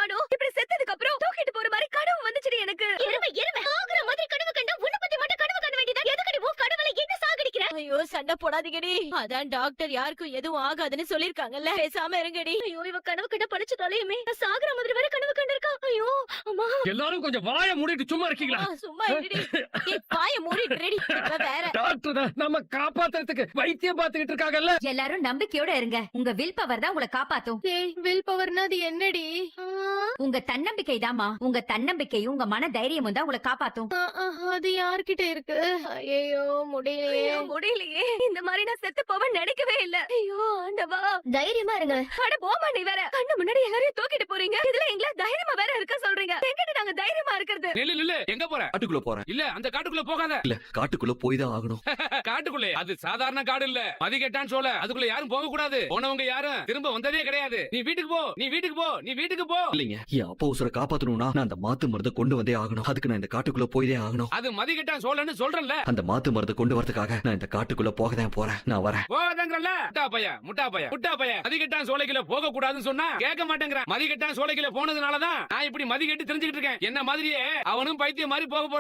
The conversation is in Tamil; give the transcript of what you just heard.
நானும் இப்படி செத்ததுக்கு அப்புறம் தூக்கிட்டு போற மாதிரி கனவு வந்துச்சு எனக்கு. எருமை ஆகுற மாதிரி கனவு கண்டா உன்னை பத்தி மட்டும் கனவு கண்ட வேண்டியதா? எதுக்கடி உன் கனவுல என்ன சாகடிக்கிற? ஐயோ சண்டை போடாதீங்கடி. அதான் டாக்டர் யாருக்கும் எதுவும் ஆகாதுன்னு சொல்லிருக்காங்கல்ல. பேசாம இருங்கடி. ஐயோ இவ கனவு கண்ட பழிச்சு தொலையுமே. சாகுற மாதிரி வேற கனவு கண்டிருக்கா. ஐயோ அம்மா. எல்லாரும் கொஞ்சம் வாயை மூடிட்டு சும்மா இருக்கீங்களா? சும்மா இருடி. வாயை மூடிட்டு வேற. டாக்டர் நம்ம காப்பாத்துறதுக்கு வைத்தியம் பார்த்துக்கிட்டு இருக்காங்கல்ல. எல்லாரும் நம்பிக்கையோட இருங்க. உங்க வில் பவர் தான் உங்களை காப்பாத்தும். வில் பவர்னா அது என்னடி? உங்க தன்னம்பிக்கை தாமா. உங்க தன்னம்பிக்கையும் உங்க மன தைரியமும் தான் உங்களை காப்பாத்தும். அது யார்கிட்ட இருக்கு? ஐயோ முடியலையே. இந்த மாதிரி நான் செத்து போவேன் நினைக்கவே இல்ல. ஐயோ ஆண்டவா. தைரியமா இருங்க. அட போமா நீ வேற. கண்ணு முன்னாடி எல்லாரையும் தூக்கிட்டு போறீங்க. இதுல எங்கள தைரியமா வேற இருக்க சொல்றீங்க. எங்கடி நாங்க தைரியமா இருக்கிறது? இல்ல எங்க போற? காட்டுக்குள்ள போறேன். இல்ல அந்த காட்டுக்குள்ள போகாத. இல்ல காட்டுக்குள்ள போய் தான் ஆகணும். காட்டுக்குள்ள அது சாதாரண காடு இல்ல. மதிகட்டான் சோலை. அதுக்குள்ள யாரும் போக கூடாது. போனவங்க யாரும் திரும்ப வந்ததே கிடையாது. நீ வீட்டுக்கு போ. நீ வீட்டுக்கு போ. நீ வீட்டுக்கு போ. இல்லைங்க, என் அப்பா உசுரை காப்பாத்தணும்னா நான் அந்த மாத்து மருந்தை கொண்டு வந்தே ஆகணும். அதுக்கு நான் இந்த காட்டுக்குள்ள போய் தான் ஆகணும். அது மதிகட்டான் சோலைன்னு சொல்றேன்ல. அந்த மாத்து மருந்தை கொண்டு வரதுக்காக நான் இந்த காட்டுக்குள்ள போக தான் போறேன். நான் வரேன். போகாதங்கறல. முட்டா பைய மதிகட்டான் சோலைக்குள்ள போக கூடாதுன்னு சொன்னா கேட்க மாட்டேங்கற. மதிகட்டான் சோலைக்குள்ள போனதுனால தான் நான் இப்படி மதிகட்டி தெரிஞ்சுக்கிட்டு இருக்கேன். என்ன மாதிரியே அவனும் பைத்தியம் மாதிரி போக போறான்.